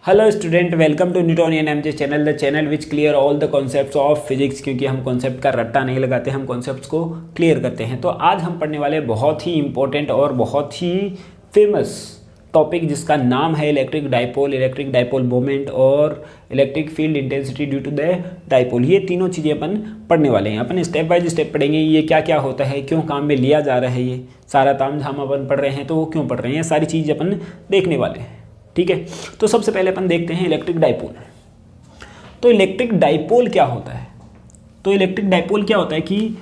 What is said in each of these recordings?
Hello student, welcome to Newtonian MJ channel, the channel which clear all the concepts of physics. क्योंकि हम concept का रट्टा नहीं लगाते, हम कॉन्सेप्ट्स को क्लियर करते हैं। तो आज हम पढ़ने वाले बहुत ही इंपॉर्टेंट और बहुत ही फेमस टॉपिक जिसका नाम है इलेक्ट्रिक डाइपोल मोमेंट और electric field intensity due to the dipole. ये तीनों चीज़ें अपन पढ़ने वाले हैं। अपन स्टेप बाय स्टेप पढ़ेंगे ये क्या क्या होता है, क्यों काम में लिया जा रहा है, ये सारा ताम झाम अपन पढ़ रहे हैं तो वो क्यों पढ़ रहे हैं, सारी चीज़ अपन देखने वाले हैं। ठीक है, तो सबसे पहले अपन देखते हैं इलेक्ट्रिक डाइपोल। तो इलेक्ट्रिक डाइपोल क्या होता है? तो इलेक्ट्रिक डाइपोल क्या होता है कि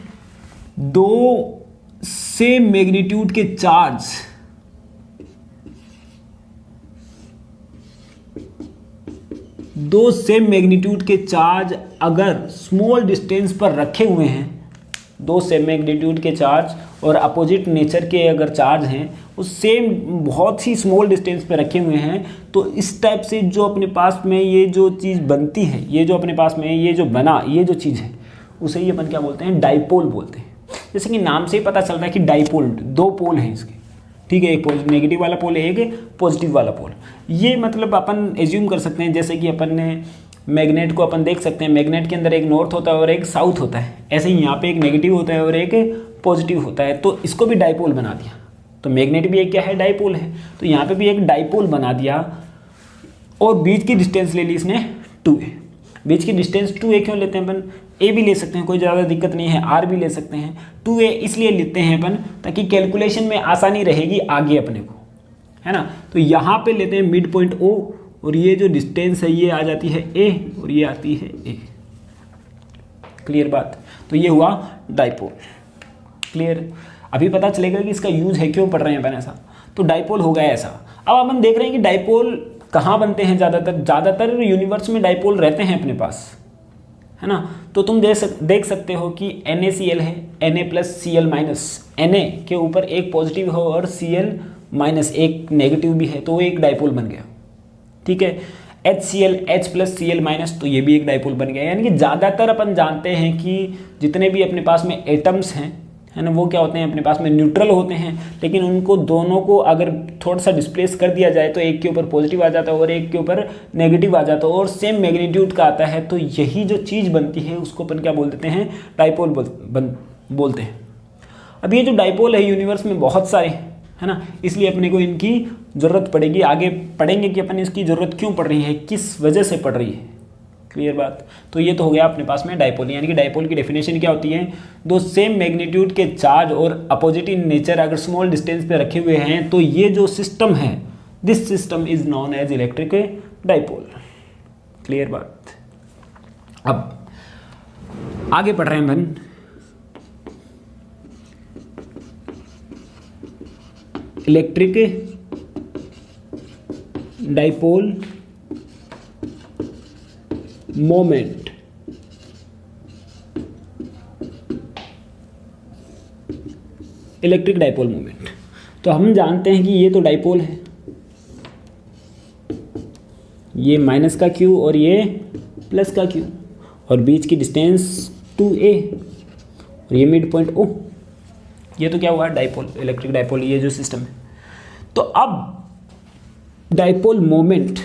दो सेम मैग्नीट्यूड के चार्ज अगर स्मॉल डिस्टेंस पर रखे हुए हैं, दो सेम मैग्नीट्यूड के चार्ज और अपोजिट नेचर के अगर चार्ज हैं, उस सेम बहुत ही स्मॉल डिस्टेंस पे रखे हुए हैं, तो इस टाइप से जो अपने पास में ये जो चीज़ बनती है, ये जो अपने पास में ये जो बना ये जो चीज़ है, उसे ही अपन क्या बोलते हैं? डाइपोल बोलते हैं। जैसे कि नाम से ही पता चल रहा है कि डाइपोल, दो पोल हैं इसके। ठीक है, एक नेगेटिव वाला पोल है, एक पॉजिटिव वाला पोल। ये मतलब अपन एज्यूम कर सकते हैं, जैसे कि अपन ने मैग्नेट को अपन देख सकते हैं, मैग्नेट के अंदर एक नॉर्थ होता है और एक साउथ होता है। ऐसे ही यहाँ पे एक नेगेटिव होता है और एक पॉजिटिव होता है, तो इसको भी डाइपोल बना दिया। तो मैग्नेट भी एक क्या है? डाइपोल है। तो यहाँ पे भी एक डाइपोल बना दिया और बीच की डिस्टेंस ले ली इसने 2a। बीच की डिस्टेंस 2a क्यों लेते हैं अपन? a भी ले सकते हैं, कोई ज़्यादा दिक्कत नहीं है, r भी ले सकते हैं। 2a इसलिए लेते हैं अपन ताकि कैलकुलेशन में आसानी रहेगी आगे अपने को, है ना। तो यहाँ पे लेते हैं मिड पॉइंट o और ये जो डिस्टेंस है ये आ जाती है a और ये आती है a। क्लियर बात? तो ये हुआ डाइपोल। क्लियर? अभी पता चलेगा कि इसका यूज है, क्यों पढ़ रहे हैं अपन ऐसा। तो डाइपोल हो गया ऐसा। अब अपन देख रहे हैं कि डाइपोल कहाँ बनते हैं ज़्यादातर यूनिवर्स में डाइपोल रहते हैं अपने पास, है ना। तो तुम देख सकते हो कि NaCl है, Na+Cl-, Na के ऊपर एक पॉजिटिव हो और Cl- एक नेगेटिव भी है, तो वो एक डाइपोल बन गया। ठीक है, HCl H+Cl-, तो ये भी एक डाइपोल बन गया। यानी कि ज़्यादातर अपन जानते हैं कि जितने भी अपने पास में एटम्स हैं, है ना, वो क्या होते हैं? अपने पास में न्यूट्रल होते हैं। लेकिन उनको दोनों को अगर थोड़ा सा डिस्प्लेस कर दिया जाए तो एक के ऊपर पॉजिटिव आ जाता है और एक के ऊपर नेगेटिव आ जाता है और सेम मैग्नीट्यूड का आता है। तो यही जो चीज़ बनती है उसको अपन क्या बोल देते हैं? डाइपोल बोलते हैं। अब ये जो डाइपोल है यूनिवर्स में बहुत सारे, है ना, इसलिए अपने को इनकी ज़रूरत पड़ेगी। आगे पढ़ेंगे कि अपन इसकी ज़रूरत क्यों पड़ रही है, किस वजह से पड़ रही है। क्लियर बात? तो ये तो हो गया अपने पास में डाइपोल। यानी कि डाइपोल की डेफिनेशन क्या होती है? दो सेम मैग्नीट्यूड के चार्ज और अपोजिट इन नेचर अगर स्मॉल डिस्टेंस पे रखे हुए हैं, तो ये जो सिस्टम है, this system is known as electric dipole. Clear बात? अब आगे पढ़ रहे हैं अपन electric dipole moment. Electric dipole moment, तो हम जानते हैं कि ये तो डाइपोल है, ये माइनस का Q और ये प्लस का Q, और बीच की डिस्टेंस 2a और ये मिड पॉइंट O। ये तो क्या हुआ? डाइपोल, इलेक्ट्रिक डाइपोल, ये जो सिस्टम है। तो अब डाइपोल मोमेंट,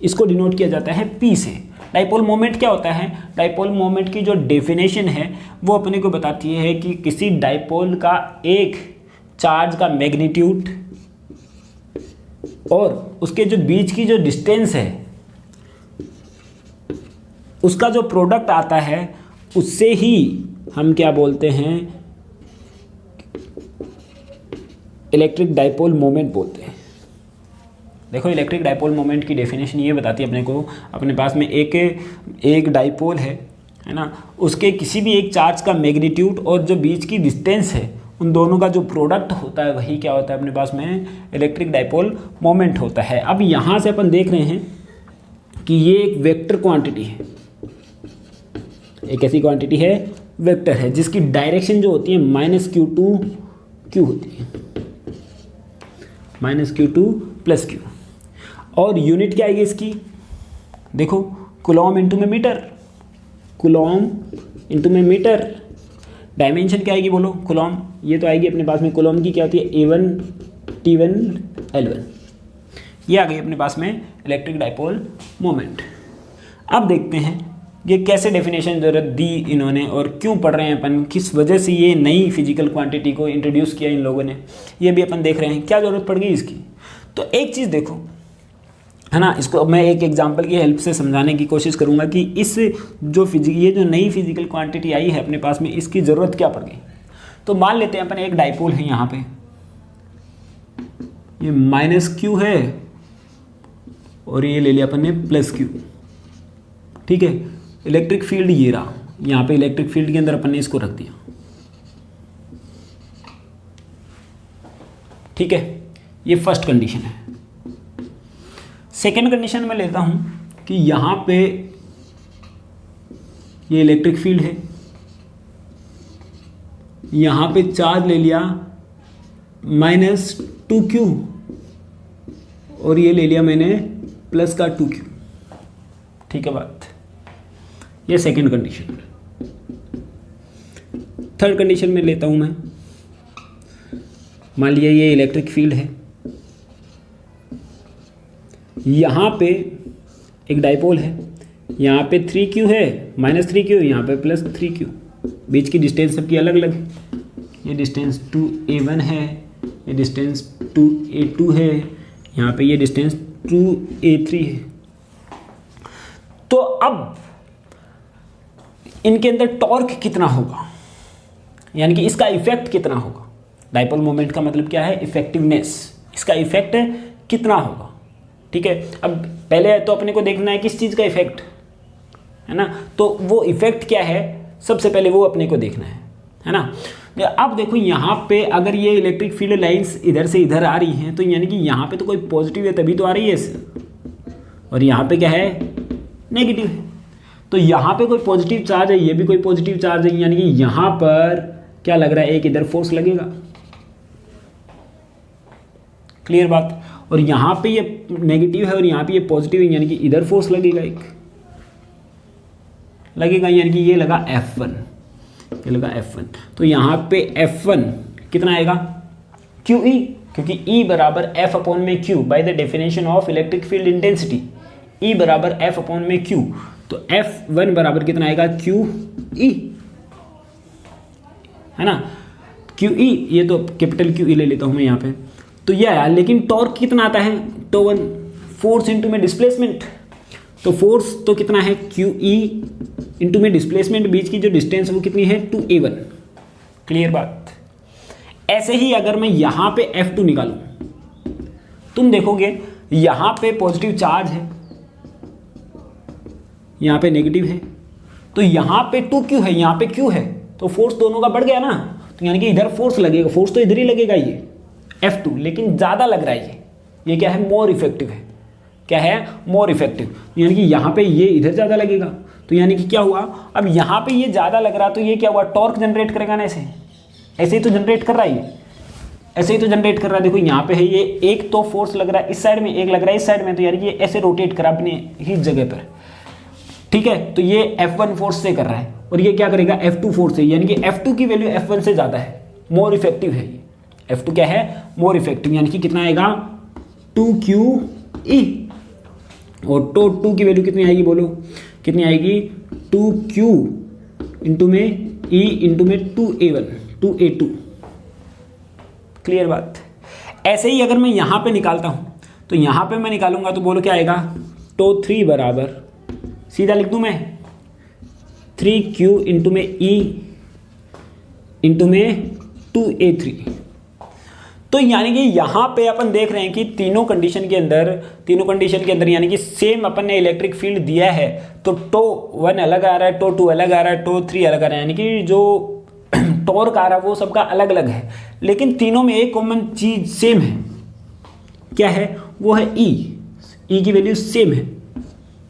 इसको डिनोट किया जाता है P से। डाइपोल मोमेंट क्या होता है? डाइपोल मोमेंट की जो डेफिनेशन है वो अपने को बताती है कि किसी डाइपोल का एक चार्ज का मैग्नीट्यूड और उसके जो बीच की जो डिस्टेंस है उसका जो प्रोडक्ट आता है, उससे ही हम क्या बोलते हैं? इलेक्ट्रिक डाइपोल मोमेंट बोलते हैं। देखो, इलेक्ट्रिक डाइपोल मोमेंट की डेफिनेशन ये बताती है अपने को, अपने पास में एक डाइपोल है ना, उसके किसी भी एक चार्ज का मैग्नीट्यूड और जो बीच की डिस्टेंस है, उन दोनों का जो प्रोडक्ट होता है वही क्या होता है? अपने पास में इलेक्ट्रिक डाइपोल मोमेंट होता है। अब यहाँ से अपन देख रहे हैं कि ये एक वेक्टर क्वांटिटी है, एक ऐसी क्वांटिटी है, वेक्टर है, जिसकी डायरेक्शन जो होती है -Q टू Q होती है, -Q टू +Q। और यूनिट क्या आएगी इसकी? देखो, कूलॉम इंटू में मीटर, कूलॉम इंटू में मीटर। डायमेंशन क्या आएगी बोलो? कूलॉम। ये तो आएगी अपने पास में, कूलॉम की क्या होती है? A1 T1 L1। ये आ गई अपने पास में इलेक्ट्रिक डाइपोल मोमेंट। अब देखते हैं ये कैसे डेफिनेशन ज़रूरत दी इन्होंने और क्यों पढ़ रहे हैं अपन, किस वजह से ये नई फिजिकल क्वांटिटी को इंट्रोड्यूस किया इन लोगों ने, ये भी अपन देख रहे हैं क्या ज़रूरत पड़ गई इसकी। तो एक चीज़ देखो, है ना, इसको मैं एक एग्जांपल की हेल्प से समझाने की कोशिश करूँगा कि इस जो ये जो नई फिजिकल क्वांटिटी आई है अपने पास में, इसकी ज़रूरत क्या पड़ गई। तो मान लेते हैं अपन एक डाइपोल है यहाँ पे, ये -q है और ये ले लिया अपन ने +q, ठीक है। इलेक्ट्रिक फील्ड ये रहा, यहाँ पे इलेक्ट्रिक फील्ड के अंदर अपन ने इसको रख दिया, ठीक है। ये फर्स्ट कंडीशन है। सेकेंड कंडीशन में लेता हूं कि यहाँ पे ये इलेक्ट्रिक फील्ड है, यहाँ पे चार्ज ले लिया -2q और ये ले लिया मैंने प्लस का 2q, ठीक है बात। ये सेकेंड कंडीशन। थर्ड कंडीशन में लेता हूं मैं, मान लिया ये इलेक्ट्रिक फील्ड है, यहाँ पे एक डाइपोल है, यहाँ पे 3q है, -3q, यहाँ पे +3q, बीच की डिस्टेंस सबकी अलग अलग है। ये डिस्टेंस 2a1 है, ये डिस्टेंस 2a2 है, यहाँ पे ये डिस्टेंस 2a3 है। तो अब इनके अंदर टॉर्क कितना होगा, यानी कि इसका इफेक्ट कितना होगा। डाइपोल मोमेंट का मतलब क्या है, इफेक्टिवनेस, इसका इफेक्ट कितना होगा, ठीक है। अब पहले तो अपने को देखना है किस चीज़ का इफेक्ट है ना, तो वो इफेक्ट क्या है सबसे पहले वो अपने को देखना है ना। अब देखो यहाँ पे अगर ये इलेक्ट्रिक फील्ड लाइंस इधर से इधर आ रही हैं तो यानी कि यहाँ पे तो कोई पॉजिटिव है तभी तो आ रही है इससे, और यहाँ पे क्या है, नेगेटिव है। तो यहाँ पे कोई पॉजिटिव चार्ज है, ये भी कोई पॉजिटिव चार्ज है, यानी कि यहाँ पर क्या लग रहा है, एक इधर फोर्स लगेगा, क्लियर बात। और यहाँ पे ये नेगेटिव है और यहाँ पे ये पॉजिटिव है, यानी कि इधर फोर्स लगेगा, एक लगेगा, यानी कि ये लगा F1, ये लगा F1। तो यहाँ पे F1 कितना आएगा, QE, क्योंकि E बराबर F अपॉन में Q by the definition of electric field intensity, E बराबर F अपॉन में Q, तो F1 बराबर कितना आएगा, QE, है ना, QE, ये तो कैपिटल QE ले लेता हूँ मैं यहाँ पे। तो ये आया, लेकिन टॉर्क कितना आता है, तो 1 फोर्स इंटू में डिस्प्लेसमेंट, तो फोर्स तो कितना है, QE इंटू में डिस्प्लेसमेंट, बीच की जो डिस्टेंस वो कितनी है, 2a1, क्लियर बात। ऐसे ही अगर मैं यहाँ पे F2 निकालूं, तुम देखोगे यहाँ पे पॉजिटिव चार्ज है, यहाँ पे नेगेटिव है, तो यहाँ पे 2q है, यहाँ पे q है, तो फोर्स दोनों का बढ़ गया ना, तो यानी कि इधर फोर्स लगेगा, फोर्स तो इधर ही लगेगा ये F2, लेकिन ज़्यादा लग रहा है ये क्या है, मोर इफेक्टिव है, क्या है, मोर इफेक्टिव, यानी कि यहाँ पे ये इधर ज़्यादा लगेगा। तो यानी कि क्या हुआ, अब यहाँ पे ये ज़्यादा लग रहा, तो ये क्या हुआ, टॉर्क जनरेट करेगा ना, ऐसे ही तो जनरेट कर रहा है, ये ऐसे ही तो जनरेट कर रहा है। देखो यहाँ पे है ये, एक तो फोर्स लग रहा है इस साइड में, एक लग रहा है इस साइड में, तो यानी कि ये ऐसे रोटेट करा अपने ही जगह पर, ठीक है। तो ये F1 फोर्स से कर रहा है और ये क्या करेगा, F2 फोर्स से, यानी कि F2 की वैल्यू F1 से ज़्यादा है, मोर इफेक्टिव है ये। F2 क्या है, मोर इफेक्टिव, यानी कि कितना आएगा, 2QE, और तो 2 की वैल्यू कितनी आएगी, बोलो कितनी आएगी, 2Q इंटू में E इंटू में 2A1, 2A2, क्लियर बात। ऐसे ही अगर मैं यहाँ पे निकालता हूँ, तो यहाँ पे मैं निकालूंगा तो बोलो क्या आएगा, तो 3 बराबर, सीधा लिख दूँ मैं, 3Q इंटू में E इंटू में 2A3। तो यानी कि यहाँ पे अपन देख रहे हैं कि तीनों कंडीशन के अंदर यानी कि सेम अपन ने इलेक्ट्रिक फील्ड दिया है, तो टो 1 अलग आ रहा है, टो 2 अलग आ रहा है, टो 3 अलग आ रहा है, यानी कि जो टॉर्क आ रहा है वो सबका अलग अलग है, लेकिन तीनों में एक कॉमन चीज सेम है, क्या है, वो है E की वैल्यू सेम है,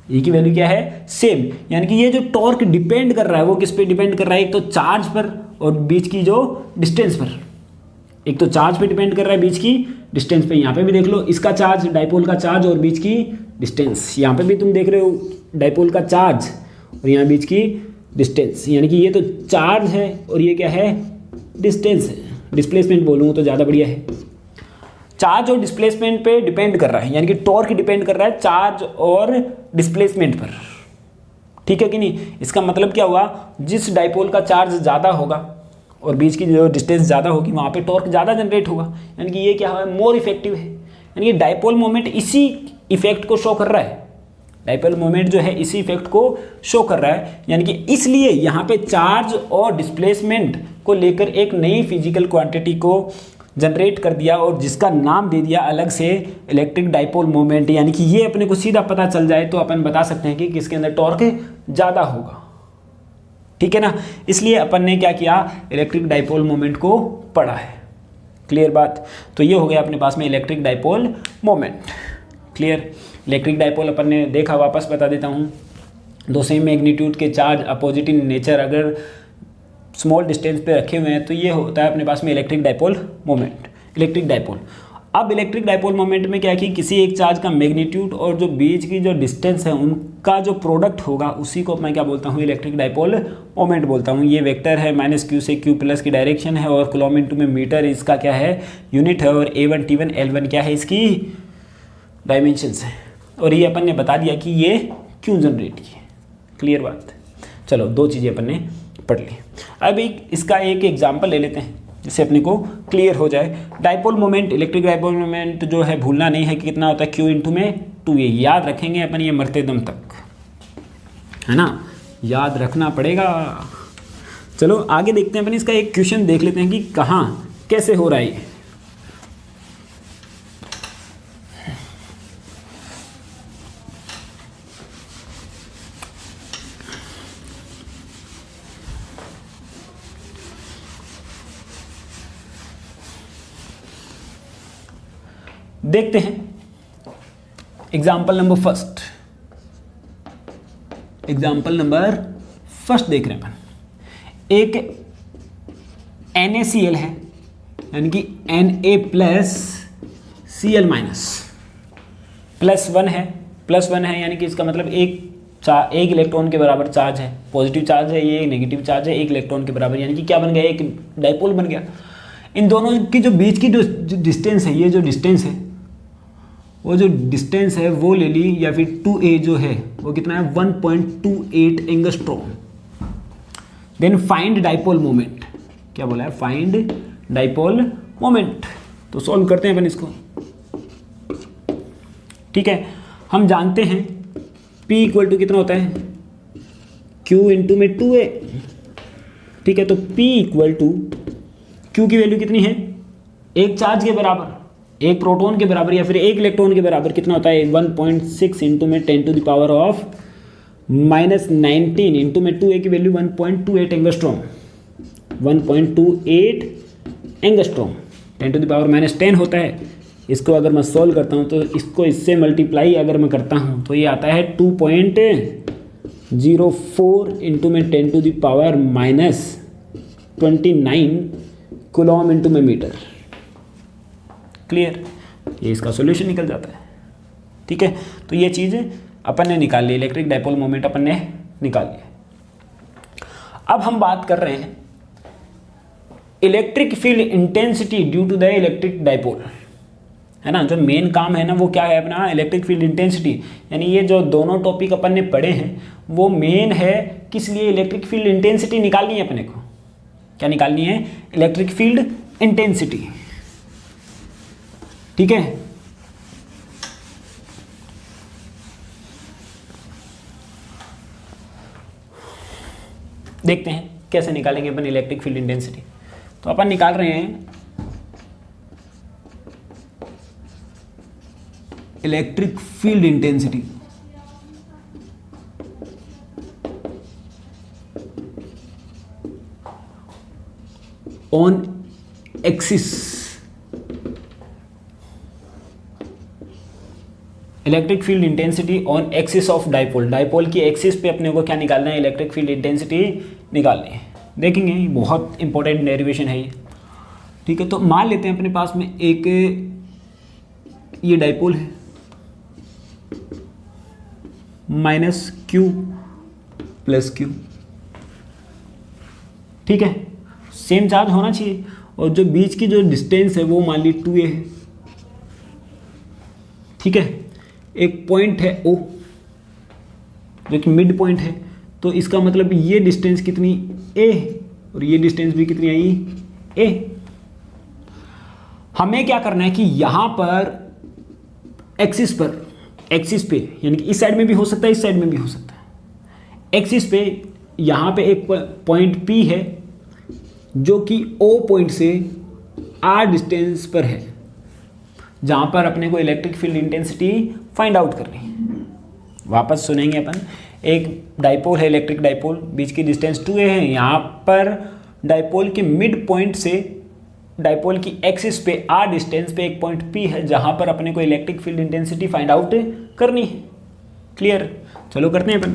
E की वैल्यू क्या है, सेम। यानी कि ये जो टॉर्क डिपेंड कर रहा है वो किस पे डिपेंड कर रहा है, एक तो चार्ज पर और बीच की जो डिस्टेंस पर, एक तो चार्ज पे डिपेंड कर रहा है, बीच की डिस्टेंस पे। यहाँ पे भी देख लो, इसका चार्ज, डाइपोल का चार्ज और बीच की डिस्टेंस, यहाँ पे भी तुम देख रहे हो डाइपोल का चार्ज और यहाँ बीच की डिस्टेंस, यानी कि ये तो चार्ज है और ये क्या है, डिस्टेंस है, डिस्प्लेसमेंट बोलूँ तो ज़्यादा बढ़िया है। चार्ज और डिस्प्लेसमेंट पे डिपेंड कर रहा है, यानी कि टॉर्क डिपेंड कर रहा है चार्ज और डिस्प्लेसमेंट पर। ठीक है कि नहीं? इसका मतलब क्या हुआ, जिस डाइपोल का चार्ज ज़्यादा होगा और बीच की जो डिस्टेंस ज़्यादा होगी वहाँ पे टॉर्क ज़्यादा जनरेट होगा, यानी कि ये क्या है, मोर इफेक्टिव है। यानी कि डाइपोल मोमेंट इसी इफेक्ट को शो कर रहा है, डाइपोल मोमेंट जो है इसी इफेक्ट को शो कर रहा है। यानी कि इसलिए यहाँ पे चार्ज और डिस्प्लेसमेंट को लेकर एक नई फिजिकल क्वांटिटी को जनरेट कर दिया और जिसका नाम दे दिया अलग से इलेक्ट्रिक डाइपोल मोमेंट। यानी कि ये अपने को सीधा पता चल जाए तो अपन बता सकते हैं कि किसके अंदर टॉर्क ज़्यादा होगा। ठीक है ना? इसलिए अपन ने क्या किया, इलेक्ट्रिक डाइपोल मोमेंट को पढ़ा है। क्लियर बात? तो ये हो गया अपने पास में electric dipole moment. Clear? Electric dipole अपन ने देखा, वापस बता देता हूँ, दो सेम मैग्नीट्यूड के चार्ज अपोजिट इन नेचर अगर स्मॉल डिस्टेंस पे रखे हुए हैं तो ये होता है अपने पास में electric dipole moment. Electric dipole, अब इलेक्ट्रिक डाइपोल मोमेंट में क्या है कि किसी एक चार्ज का मैग्नीट्यूड और जो बीच की जो डिस्टेंस है उनका जो प्रोडक्ट होगा उसी को मैं क्या बोलता हूँ, इलेक्ट्रिक डाइपोल मोमेंट बोलता हूँ। ये वेक्टर है, -q से q प्लस की डायरेक्शन है और किलोमीटर में मीटर इसका क्या है, यूनिट है, और a1 t1 l1 क्या है, इसकी डायमेंशंस है। और ये अपन ने बता दिया कि ये क्यों जनरेट किए। क्लियर बात? चलो, दो चीज़ें अपन ने पढ़ ली। अब इसका एक एग्जांपल ले लेते हैं जिससे अपने को क्लियर हो जाए। Dipole moment, electric dipole moment जो है भूलना नहीं है कि कितना होता है, q इंटू में 2a। याद रखेंगे अपन ये मरते दम तक, है ना? याद रखना पड़ेगा। चलो आगे देखते हैं अपन, इसका एक क्वेश्चन देख लेते हैं कि कहाँ कैसे हो रहा है ये। देखते हैं example number first. Example number first देख रहे हैं अपन। एक NaCl है, यानी कि Na प्लस Cl माइनस +1 है, +1 है, यानी कि इसका मतलब एक इलेक्ट्रॉन के बराबर चार्ज है, पॉजिटिव चार्ज है, ये नेगेटिव चार्ज है, एक इलेक्ट्रॉन के बराबर, यानी कि क्या बन गया, एक डाइपोल बन गया। इन दोनों की जो बीच की जो डिस्टेंस है, ये जो डिस्टेंस है, वो जो डिस्टेंस है वो ले ली, या फिर 2a जो है वो कितना है, 1.28 angstrom. Then find dipole moment, क्या बोला है, फाइंड डाइपोल मोमेंट। तो सॉल्व करते हैं अपन इसको। ठीक है, हम जानते हैं P इक्वल टू कितना होता है, Q इंटू में 2a। ठीक है, तो P इक्वल टू Q की वैल्यू कितनी है, एक चार्ज के बराबर, एक प्रोटॉन के बराबर या फिर एक इलेक्ट्रॉन के बराबर कितना होता है, 1.6 इंटू में 10 to the power of -19 into में 2a की value 1.28 angstrom, 1.28 angstrom, 10 to the power -10 होता है। इसको अगर मैं सॉल्व करता हूँ तो इसको इससे मल्टीप्लाई अगर मैं करता हूँ तो ये आता है 2.04 इंटू में 10 to the power -29 coulomb into में मीटर। क्लियर? ये इसका सॉल्यूशन निकल जाता है। ठीक है, तो ये चीज़ अपन ने निकाल ली, इलेक्ट्रिक डाइपोल मोमेंट अपन ने निकाल लिया। अब हम बात कर रहे हैं electric field intensity due to the electric dipole, है ना? जो मेन काम है ना वो क्या है अपना, इलेक्ट्रिक फील्ड इंटेंसिटी। यानी ये जो दोनों टॉपिक अपन ने पढ़े हैं वो मेन है किस लिए, इलेक्ट्रिक फील्ड इंटेंसिटी निकालनी है अपने को। क्या निकालनी है, इलेक्ट्रिक फील्ड इंटेंसिटी। ठीक है, देखते हैं कैसे निकालेंगे अपन इलेक्ट्रिक फील्ड इंटेंसिटी। तो अपन निकाल रहे हैं electric field intensity on axis, electric field intensity on axis of dipole. Dipole की एक्सिस पे अपने को क्या निकालना है, इलेक्ट्रिक फील्ड इंटेंसिटी निकालनी है। देखेंगे बहुत इंपॉर्टेंट डेरिवेशन है ये। ठीक है, तो मान लेते हैं अपने पास में एक ये डाइपोल है, -q + q। ठीक है, सेम चार्ज होना चाहिए और जो बीच की जो डिस्टेंस है वो मान ली 2a है। ठीक है, एक पॉइंट है O जो कि मिड पॉइंट है, तो इसका मतलब ये डिस्टेंस कितनी A और ये डिस्टेंस भी कितनी आई A। हमें क्या करना है कि यहां पर एक्सिस पे, यानी कि इस साइड में भी हो सकता है, इस साइड में भी हो सकता है, एक्सिस पे यहां पे एक पॉइंट P है जो कि O पॉइंट से R डिस्टेंस पर है, जहां पर अपने को electric field intensity find out करनी है। वापस सुनेंगे अपन, एक डाइपोल है, इलेक्ट्रिक डाइपोल, बीच की डिस्टेंस 2a है, यहाँ पर डाइपोल के मिड पॉइंट से डाइपोल की एक्सिस पे R डिस्टेंस पे एक पॉइंट P है, जहां पर अपने को electric field intensity find out करनी है। क्लियर, चलो करते हैं अपन।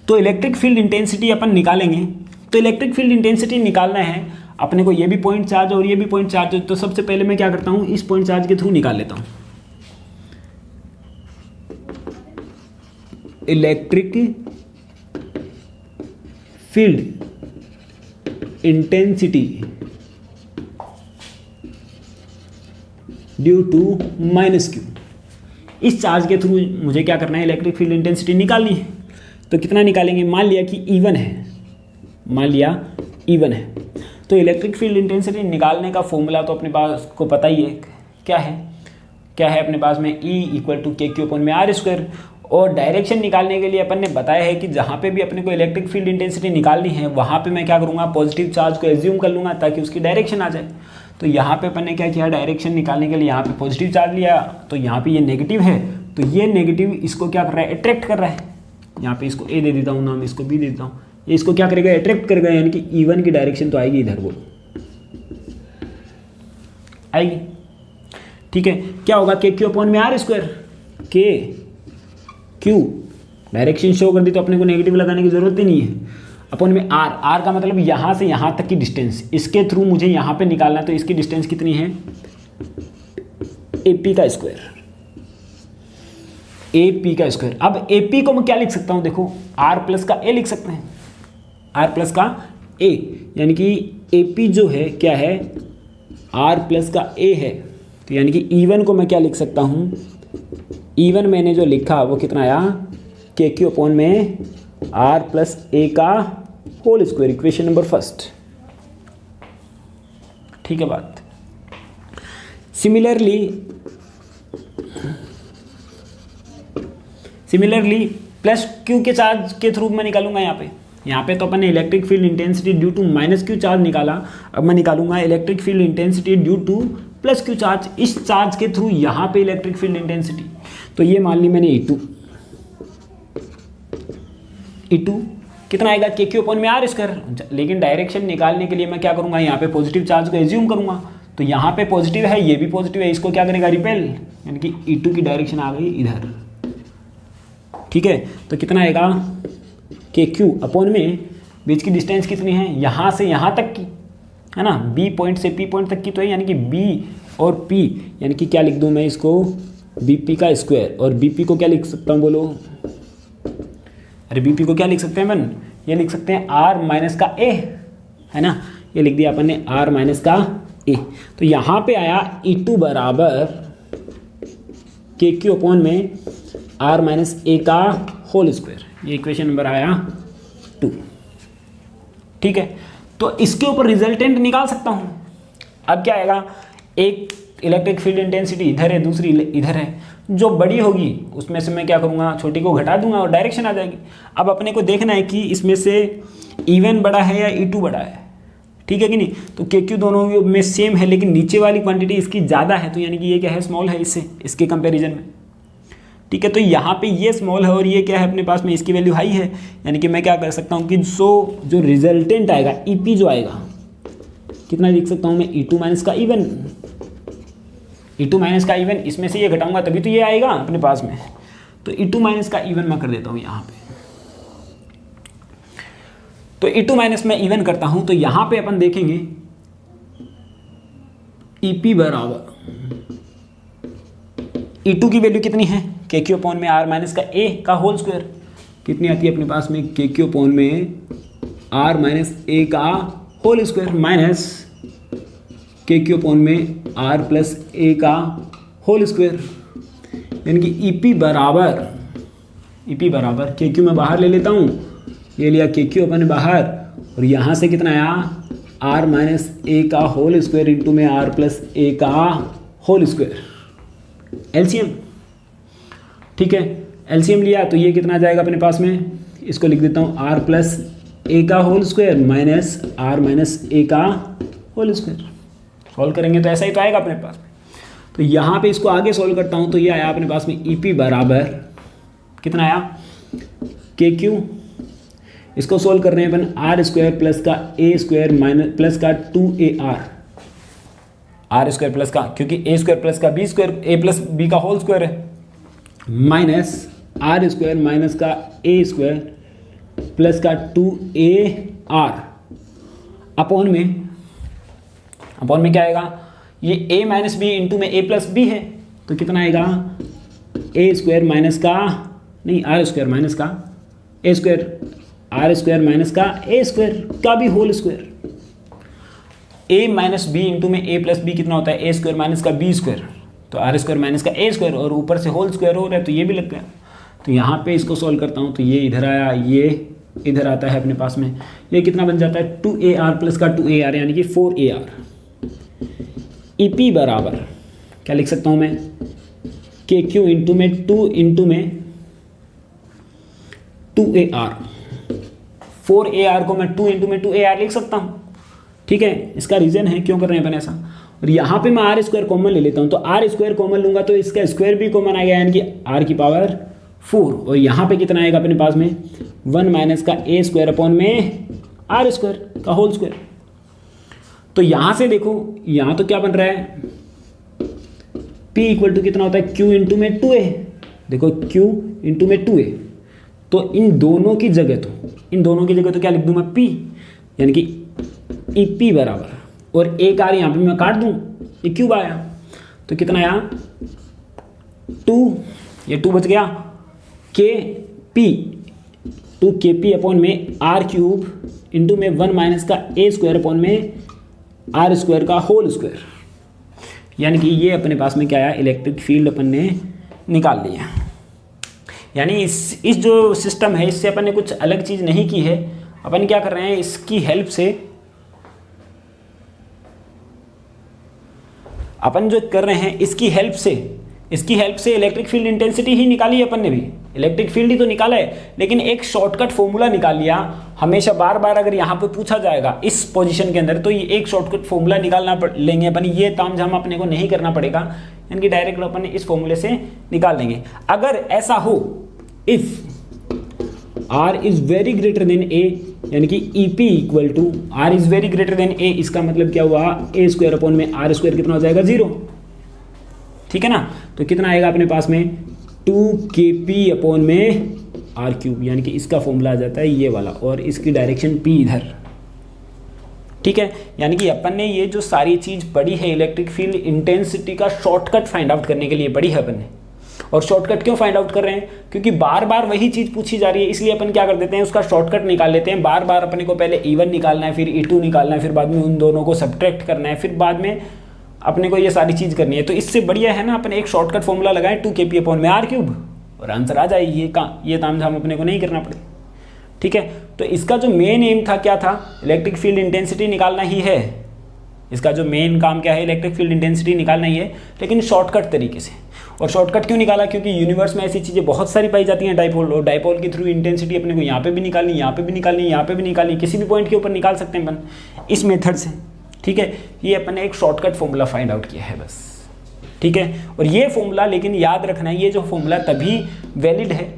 तो इलेक्ट्रिक फील्ड इंटेंसिटी अपन निकालेंगे। तो इलेक्ट्रिक फील्ड इंटेंसिटी निकालना है अपने को, ये भी पॉइंट चार्ज और ये भी पॉइंट चार्ज है, तो सबसे पहले मैं क्या करता हूँ, इस पॉइंट चार्ज के थ्रू निकाल लेता हूँ। Electric field intensity due to minus Q, इस चार्ज के थ्रू मुझे क्या करना है, इलेक्ट्रिक फील्ड इंटेंसिटी निकालनी है। तो कितना निकालेंगे, मान लिया कि इवन है, तो इलेक्ट्रिक फील्ड इंटेंसिटी निकालने का फॉर्मूला तो अपने पास को पता ही है, क्या है अपने पास में, E इक्वल टू KQ/R²। और डायरेक्शन निकालने के लिए अपन ने बताया है कि जहाँ पे भी अपने को इलेक्ट्रिक फील्ड इंटेंसिटी निकालनी है, वहाँ पे मैं क्या करूँगा, पॉजिटिव चार्ज को एज्यूम कर लूँगा ताकि उसकी डायरेक्शन आ जाए। तो यहाँ पे अपन ने क्या किया, डायरेक्शन निकालने के लिए यहाँ पे पॉजिटिव चार्ज लिया, तो यहाँ पे ये नेगेटिव है, तो ये नेगेटिव इसको क्या कर रहा है, अट्रैक्ट कर रहा है। यहाँ पे इसको A दे देता हूँ नाम, इसको B दे देता हूँ, ये इसको क्या करेगा, अट्रैक्ट करेगा, यानी कि E1 की डायरेक्शन तो आएगी इधर, वो आएगी। ठीक है, क्या होगा, KQ/R², KQ डायरेक्शन शो कर दी तो अपने को नेगेटिव लगाने की जरूरत ही नहीं है, अपॉन में R का मतलब यहाँ से यहाँ तक की डिस्टेंस, इसके थ्रू मुझे यहाँ पे निकालना है, तो इसकी डिस्टेंस कितनी है, AP का स्क्वायर। अब AP को मैं क्या लिख सकता हूँ, देखो R प्लस का A लिख सकते हैं, R प्लस का A, यानी कि AP जो है क्या है, R प्लस का A है, तो यानी कि E1 को मैं क्या लिख सकता हूँ, E1 मैंने जो लिखा वो कितना आया, KQ/R प्लस A का whole square, equation number first. ठीक है बात। सिमिलरली प्लस Q के चार्ज के थ्रू मैं निकालूंगा यहाँ पे तो अपन ने electric field intensity due to -Q charge निकाला, अब मैं निकालूंगा electric field intensity due to +Q charge, इस चार्ज के थ्रू यहाँ पे इलेक्ट्रिक फील्ड इंटेंसिटी, तो ये मान ली मैंने E2 कितना आएगा, KQ/R²। लेकिन डायरेक्शन निकालने के लिए मैं क्या करूँगा, यहाँ पे पॉजिटिव चार्ज को एज्यूम करूँगा, तो यहाँ पे पॉजिटिव है, ये भी पॉजिटिव है, इसको क्या करेगा, रिपेल, यानी कि E2 की डायरेक्शन आ गई इधर। ठीक है, तो कितना आएगा, KQ अपॉन में बीच की डिस्टेंस कितनी है, यहाँ से यहाँ तक की है ना, B पॉइंट से P पॉइंट तक की, तो है यानी कि B और P, यानी कि क्या लिख दूँ मैं इसको, BP का स्क्वायर, और BP को क्या लिख सकता हूँ बोलो, अरे BP को क्या लिख सकते हैं अपन, ये लिख सकते हैं R माइनस का A, है ना, ये लिख दिया अपन ने R माइनस का A। तो यहाँ पे आया E2 बराबर KQ अपॉन में R माइनस A का होल स्क्वायर, ये इक्वेशन नंबर आया 2। ठीक है, तो इसके ऊपर रिजल्टेंट निकाल सकता हूँ। अब क्या आएगा, एक इलेक्ट्रिक फील्ड इंटेंसिटी इधर है, दूसरी इधर है, जो बड़ी होगी उसमें से मैं क्या करूँगा, छोटी को घटा दूंगा और डायरेक्शन आ जाएगी। अब अपने को देखना है कि इसमें से E1 बड़ा है या E2 बड़ा है, ठीक है कि नहीं। तो KQ दोनों में सेम है, लेकिन नीचे वाली क्वांटिटी इसकी ज़्यादा है, तो यानी कि ये क्या है, स्मॉल है इसके कंपेरिजन में। ठीक है, तो यहाँ पे ये स्मॉल है और ये क्या है अपने पास में, इसकी वैल्यू हाई है, यानी कि मैं क्या कर सकता हूँ कि जो रिजल्टेंट आएगा EP जो आएगा कितना लिख सकता हूँ मैं, E2 माइनस का E1, इसमें से ये घटाऊंगा तभी तो ये आएगा अपने पास में, तो E2 माइनस का E1 मैं कर देता हूँ यहाँ पे। तो E2 माइनस में E1 करता हूँ, तो यहाँ पे अपन देखेंगे EP बराबर E2 की वैल्यू कितनी है, KQ अपॉन में R माइनस का A का होल स्क्वायर, कितनी आती है अपने पास में, KQ अपॉन में R माइनस A का whole square minus KQ upon में R प्लस A का होल स्क्वायर। यानी कि ईपी बराबर के क्यू मैं बाहर ले लेता हूँ, ये लिया के क्यू अपन ने बाहर, और यहाँ से कितना आया आर माइनस ए का होल स्क्वायर इंटू में आर प्लस ए का होल स्क्वायर, एलसीएम। ठीक है, एलसीएम लिया तो ये कितना आ जाएगा अपने पास में, इसको लिख देता हूँ आर प्लस ए का whole square minus R minus A का होल स्क्वायर। सॉल्व करेंगे तो ऐसा ही तो आएगा अपने पास में। तो यहाँ पे इसको आगे सॉल्व करता हूँ तो ये आया अपने पास में ईपी बराबर कितना आया के क्यू, इसको सोल्व कर रहे हैं अपन आर स्क्वायर प्लस का ए स्क्वायर माइनस प्लस का 2 आर स्क्वायर प्लस का, क्योंकि ए स्क्वायर प्लस का बी स्क्वायर ए प्लस बी का होल स्क्वायर है, माइनस आर स्क्वायर माइनस का ए स्क्वायर प्लस का 2 अपॉन में क्या आएगा, ये a माइनस बी इंटू में a प्लस बी है तो कितना आएगा ए स्क्वायर माइनस का नहीं आर स्क्वायर माइनस का A square, R square minus का ए स्क्वायर का भी whole square, a minus B into में a प्लस बी कितना होता है ए स्क्वायर माइनस का बी स्क्वायर, तो आर स्क्वायर माइनस का ए स्क्वायर और ऊपर से होल स्क्वायर हो रहा है तो ये भी लग गया। तो यहाँ पे इसको सॉल्व करता हूँ तो ये इधर आया, ये इधर आता है अपने पास में, ये कितना बन जाता है 2ar प्लस का 2ar यानी कि 4ar। ईपी बराबर क्या लिख सकता हूँ मैं, के क्यू इंटू में 2 इंटू में 2ar, 4ar को मैं 2 इंटू में 2ar लिख सकता हूँ। ठीक है, इसका रीज़न है क्यों कर रहे हैं अपन ऐसा, और यहाँ पे मैं आर स्क्वायर कॉमन ले लेता हूँ तो आर स्क्वायर कॉमन लूंगा तो इसका स्क्वायर भी कॉमन आएगा यानी कि आर की पावर 4, और यहाँ पे कितना आएगा अपने पास में 1 माइनस का ए स्क्वायर अपॉन में आर स्क्वायर का होल स्क्वायर। तो यहाँ से देखो यहाँ तो क्या बन रहा है P इक्वल टू कितना होता है Q इंटू में 2a, देखो Q इंटू में 2a, तो इन दोनों की जगह तो क्या लिख दूँ मैं P, यानी कि EP बराबर, और एक आर यहाँ पे मैं काट दूँ, ये क्यूब आया तो कितना आया 2, ये 2 बच गया, टू के पी अपॉन में आर क्यूब इंटू में 1 माइनस का ए स्क्वायर अपॉन में आर स्क्वायर का होल स्क्वायर, यानी कि ये अपने पास में क्या आया इलेक्ट्रिक फील्ड अपन ने निकाल लिया। यानी इस जो सिस्टम है इससे अपन ने कुछ अलग चीज़ नहीं की है, अपन क्या कर रहे हैं इसकी हेल्प से अपन जो कर रहे हैं इसकी हेल्प से इलेक्ट्रिक फील्ड इंटेंसिटी ही निकाली है अपन ने भी, इलेक्ट्रिक फील्ड ही तो निकाला है, लेकिन एक शॉर्टकट फॉर्मूला निकाल लिया। हमेशा बार बार अगर यहाँ पे पूछा जाएगा इस पोजीशन के अंदर तो ये एक शॉर्टकट फॉर्मूला निकालना लेंगे अपन, ये तामझाम अपने को नहीं करना पड़ेगा, यानी कि डायरेक्ट अपन इस फॉर्मूले से निकाल देंगे। अगर ऐसा हो if R is very greater than A, यानी कि EP equal to R is very greater than A, इसका मतलब क्या हुआ A स्क्वायर अपॉन में R स्क्वायर कितना हो जाएगा 0, ठीक है ना। तो कितना आएगा अपने पास में 2kp अपॉन में R क्यूब, यानी कि इसका फॉर्मूला आ जाता है ये वाला, और इसकी डायरेक्शन P इधर, ठीक है। यानी कि अपन ने ये जो सारी चीज़ पढ़ी है इलेक्ट्रिक फील्ड इंटेंसिटी का शॉर्टकट फाइंड आउट करने के लिए पढ़ी है अपन ने। और शॉर्टकट क्यों फाइंड आउट कर रहे हैं, क्योंकि बार बार वही चीज़ पूछी जा रही है, इसलिए अपन क्या कर देते हैं उसका शॉर्टकट निकाल लेते हैं। बार बार अपने को पहले E1 निकालना है, फिर E2 निकालना है, फिर बाद में उन दोनों को सब्ट्रैक्ट करना है, फिर बाद में अपने को ये सारी चीज़ करनी है। तो इससे बढ़िया है ना अपन एक शॉर्टकट फॉर्मूला लगाएं 2kp अपॉन में R क्यूब, और आंसर आ जाए। ये तामझाम अपने को नहीं करना पड़े, ठीक है। तो इसका जो मेन एम था क्या था, इलेक्ट्रिक फील्ड इंटेंसिटी निकालना ही है। इसका जो मेन काम क्या है इलेक्ट्रिक फील्ड इंटेंसिटी निकालना ही है, लेकिन शॉर्टकट तरीके से। और शॉर्टकट क्यों निकाला, क्योंकि यूनिवर्स में ऐसी चीज़ें बहुत सारी पाई जाती हैं डाइपोल, और डाइपोल के थ्रू इंटेंसिटी अपने को यहाँ पे भी निकालनी, यहाँ पे भी निकालनी, यहाँ पे भी निकालनी, किसी भी पॉइंट के ऊपर निकाल सकते हैं अपन इस मेथड से, ठीक है। ये अपन ने एक शॉर्टकट फॉर्मूला फाइंड आउट किया है बस, ठीक है। और ये फॉर्मूला लेकिन याद रखना है, ये जो फॉर्मूला तभी वैलिड है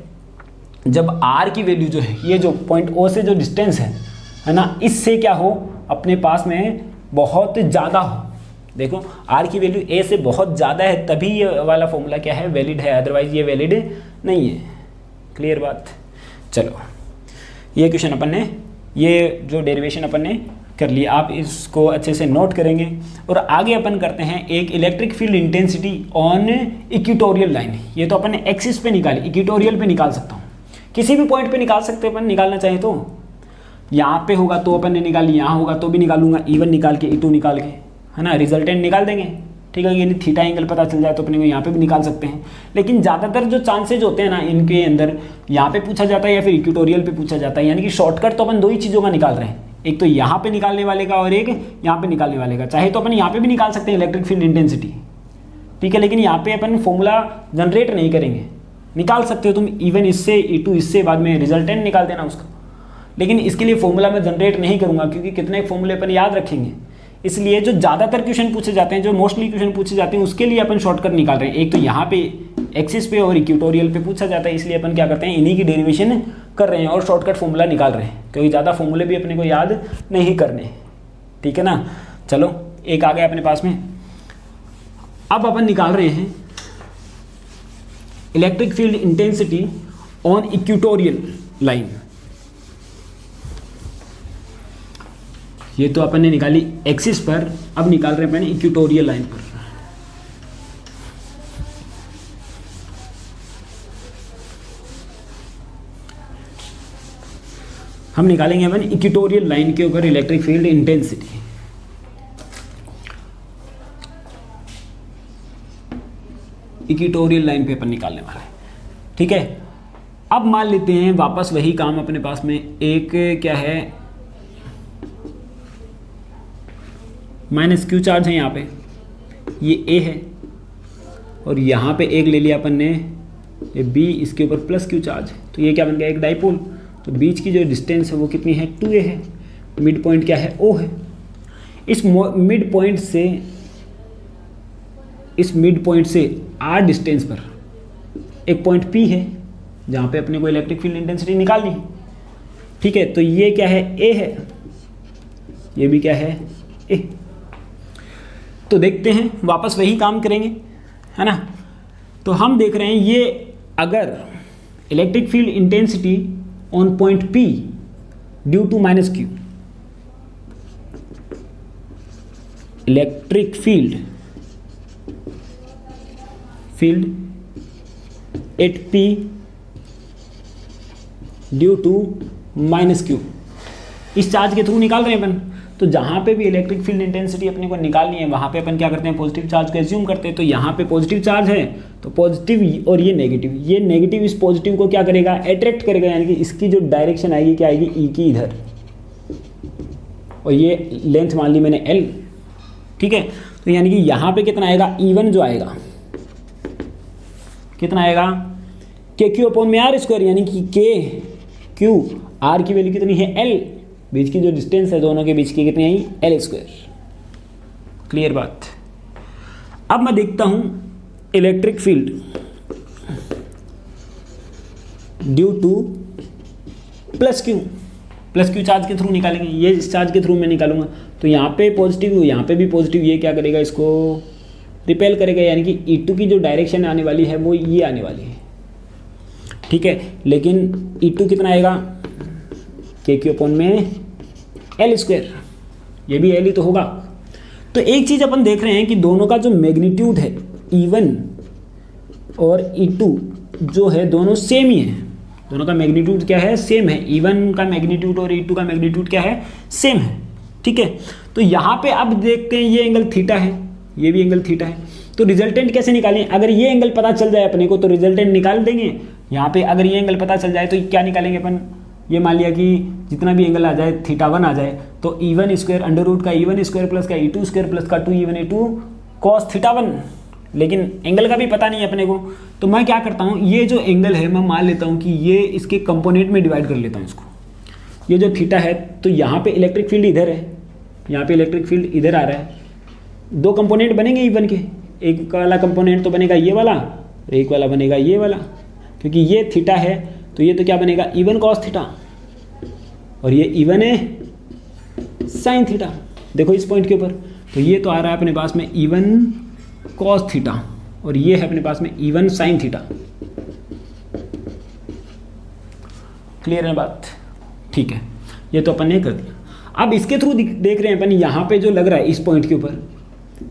जब R की वैल्यू जो है, ये जो पॉइंट O से जो डिस्टेंस है ना, इससे क्या हो अपने पास में बहुत ज़्यादा हो। देखो R की वैल्यू A से बहुत ज़्यादा है तभी ये वाला फॉर्मूला क्या है वैलिड है, अदरवाइज ये वैलिड नहीं है। क्लियर बात। चलो ये क्वेश्चन अपन ने, ये जो डेरिवेशन अपन ने कर लिया, आप इसको अच्छे से नोट करेंगे। और आगे अपन करते हैं एक electric field intensity on equatorial line. ये तो अपन ने एक्सिस पे निकाली, इक्वेटोरियल पे निकाल सकता हूँ, किसी भी पॉइंट पे निकाल सकते हैं अपन, निकालना चाहे तो। यहाँ पे होगा तो अपन ने निकाली, यहाँ होगा तो भी निकालूंगा, E1 निकाल के E2 निकाल के, है ना, रिजल्टेंट निकाल देंगे, ठीक है, यदि थीटा एंगल पता चल जाए तो अपने को यहाँ पे भी निकाल सकते हैं। लेकिन ज़्यादातर जो चांसेज होते हैं ना इनके अंदर, यहाँ पे पूछा जाता है या फिर इक्वेटोरियल पे पूछा जाता है, यानी कि शॉर्टकट तो अपन दो ही चीज़ों का निकाल रहे हैं, एक तो यहाँ पे निकालने वाले का और एक यहाँ पे निकालने वाले का। चाहे तो अपन यहाँ पे भी निकाल सकते हैं इलेक्ट्रिक फील्ड इंटेंसिटी, ठीक है, लेकिन यहाँ पे अपन फॉर्मूला जनरेट नहीं करेंगे। निकाल सकते हो तुम इवन इससे E2 इससे, बाद में रिजल्टेंट निकाल देना उसका, लेकिन इसके लिए फॉर्मूला मैं जनरेट नहीं करूँगा क्योंकि कितने फॉर्मूले अपन याद रखेंगे। इसलिए जो ज़्यादातर क्वेश्चन पूछे जाते हैं, जो मोस्टली क्वेश्चन पूछे जाते हैं, उसके लिए अपन शॉर्टकट निकाल रहे हैं। एक तो यहाँ पे एक्सिस पे और इक्वेटोरियल पे पूछा जाता है, इसलिए अपन क्या करते हैं, इन्हीं की डेरिवेशन कर रहे हैं और शॉर्टकट फॉर्मूला निकाल रहे हैं, क्योंकि ज़्यादा फॉर्मूले भी अपने को याद नहीं करने, ठीक है ना। चलो एक आ गया अपने पास में। अब अपन निकाल रहे हैं electric field intensity on equatorial line. ये तो अपन ने निकाली एक्सिस पर, अब निकाल रहे हैं अपन इक्वेटोरियल लाइन पर। हम निकालेंगे अपन इक्वेटोरियल लाइन के ऊपर electric field intensity. Equatorial line पे अपन निकालने वाले हैं, ठीक है। अब मान लेते हैं वापस वही काम अपने पास में, एक क्या है माइनस क्यू चार्ज है यहाँ पे, ये ए है, और यहाँ पे एक ले लिया अपन ने ये बी, इसके ऊपर प्लस क्यू चार्ज है, तो ये क्या बन गया, एक डाइपोल। तो बीच की जो डिस्टेंस है वो कितनी है, 2a है। मिड पॉइंट क्या है, O है। इस मिड पॉइंट से r डिस्टेंस पर एक पॉइंट P है जहाँ पे अपने को इलेक्ट्रिक फील्ड इंटेंसिटी निकालनी है, ठीक है। तो ये क्या है, A है, ये भी क्या है, A। तो देखते हैं, वापस वही काम करेंगे, है ना। तो हम देख रहे हैं ये अगर electric field intensity on point P due to minus Q, electric field at P due to minus Q, इस चार्ज के थ्रू निकाल रहे हैं अपन। तो जहाँ पे भी इलेक्ट्रिक फील्ड इंटेंसिटी अपने को निकालनी है वहाँ पे अपन क्या करते हैं, पॉजिटिव चार्ज को एज्यूम करते हैं। तो यहाँ पे पॉजिटिव चार्ज है तो पॉजिटिव, और ये नेगेटिव इस पॉजिटिव को क्या करेगा, अट्रैक्ट करेगा, यानी कि इसकी जो डायरेक्शन आएगी क्या आएगी, ई की इधर, और ये लेंथ मान ली मैंने L, ठीक है। तो यानी कि यहाँ पे कितना आएगा, E1 जो आएगा कितना आएगा, KQ/r², यानी कि KQ, R की वैल्यू कितनी है, L, बीच की जो डिस्टेंस है दोनों के बीच की कितनी आई, L²। क्लियर बात। अब मैं देखता हूं electric field due two plus Q charge के थ्रू निकालेंगे, ये इस चार्ज के थ्रू मैं निकालूंगा। तो यहाँ पे पॉजिटिव, यहाँ पे भी पॉजिटिव, ये क्या करेगा, इसको रिपेल करेगा, यानी कि E2 की जो डायरेक्शन आने वाली है वो ये आने वाली है, ठीक है। लेकिन E2 कितना आएगा, KQ/L², ये भी L ही तो होगा। तो एक चीज़ अपन देख रहे हैं कि दोनों का जो मैग्नीट्यूड है E1 और E2 जो है दोनों सेम ही है, दोनों का मैग्नीट्यूड क्या है, सेम है। E1 का मैग्नीट्यूड और E2 का मैग्नीट्यूड क्या है, सेम है, ठीक है। तो यहाँ पे अब देखते हैं ये एंगल थीटा है, ये भी एंगल थीटा है, तो रिजल्टेंट कैसे निकालें। अगर ये एंगल पता चल जाए अपने को तो रिजल्टेंट निकाल देंगे। यहाँ पे अगर ये एंगल पता चल जाए तो क्या निकालेंगे अपन, ये मान लिया कि जितना भी एंगल आ जाए θ1 आ जाए, तो E1² अंडर रूट का E1² प्लस का E2² प्लस का 2E1A2 cos θ1, लेकिन एंगल का भी पता नहीं है अपने को। तो मैं क्या करता हूँ, ये जो एंगल है मैं मान लेता हूँ कि ये इसके कंपोनेंट में डिवाइड कर लेता हूँ इसको। ये जो थीटा है तो यहाँ पे इलेक्ट्रिक फील्ड इधर है, यहाँ पे इलेक्ट्रिक फील्ड इधर आ रहा है, दो कंपोनेंट बनेंगे E1 के, एक वाला कंपोनेंट तो बनेगा ये वाला, एक वाला बनेगा ये वाला, क्योंकि ये थीटा है तो ये तो क्या बनेगा, E1 cos θ, और ये E1 है sin θ। देखो इस पॉइंट के ऊपर, तो ये तो आ रहा है अपने पास में E1 cos θ, और ये है अपने पास में E1 sin θ। क्लियर है बात, ठीक है। ये तो अपन ने कर दिया। अब इसके थ्रू देख रहे हैं अपन, यहाँ पे जो लग रहा है इस पॉइंट के ऊपर,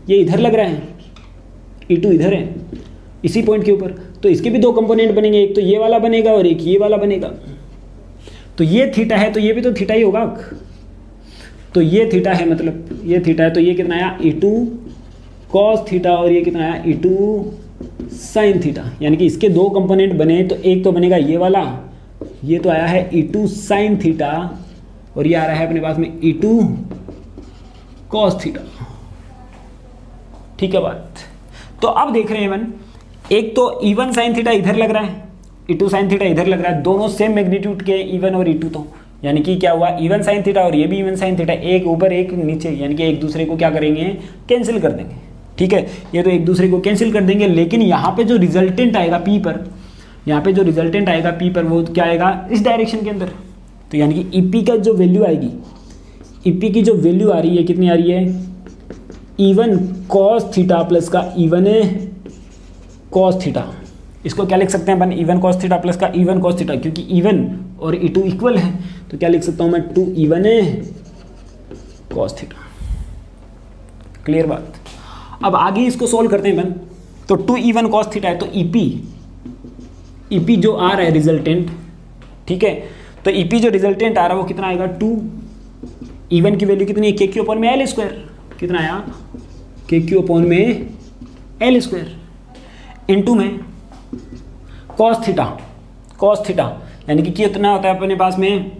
ये इधर लग रहा है, E2 इधर है इसी पॉइंट के ऊपर, तो इसके भी दो कंपोनेंट बनेंगे, एक तो ये वाला बनेगा और एक ये वाला बनेगा। तो ये थीटा है तो ये भी तो थीटा ही होगा, तो ये थीटा है, मतलब ये थीटा है, तो ये कितना आया, E2 कॉस थीटा और ये कितना आया E2 साइन थीटा, यानी कि इसके दो कंपोनेंट बने तो एक तो बनेगा ये वाला, ये तो आया है E2 साइन थीटा और ये आ रहा है अपने पास में E2 कॉस थीटा। ठीक है बात। तो अब देख रहे हैं अपन, एक तो E1 साइन थीटा इधर लग रहा है, E2 साइन थीटा इधर लग रहा है, दोनों सेम मैग्नीट्यूड के E1 और E2, तो यानी कि क्या हुआ E1 साइन थीटा और ये भी E1 साइन थीटा, एक ऊपर एक नीचे, यानी कि एक दूसरे को क्या करेंगे कैंसिल कर देंगे। ठीक है, ये तो एक दूसरे को कैंसिल कर देंगे, लेकिन यहाँ पे जो रिजल्टेंट आएगा P पर, यहाँ पे जो रिजल्टेंट आएगा P पर वो क्या आएगा इस डायरेक्शन के अंदर। तो यानी कि EP का जो वैल्यू आएगी, EP की जो वैल्यू आ रही है कितनी आ रही है E1 cos थीटा प्लस का E1 cos थीटा। इसको क्या लिख सकते हैं अपन E1 cos थीटा प्लस का E1 cos थीटा, क्योंकि E1 और E2 इक्वल है तो क्या लिख सकता हूँ मैं 2E1 cos थीटा। क्लियर बात। अब आगे इसको सोल्व करते हैं अपन, तो 2E1 cos थीटा है तो EP जो आ रहा है रिजल्टेंट, ठीक है, तो EP जो रिजल्टेंट आ रहा है वो कितना आएगा 2, E1 की वैल्यू कितनी है KQ अपॉन में L स्क्वायर, कितना आया KQ अपॉन में L स्क्वायर इंटू में cos थीटा यानी कि कितना होता है अपने पास में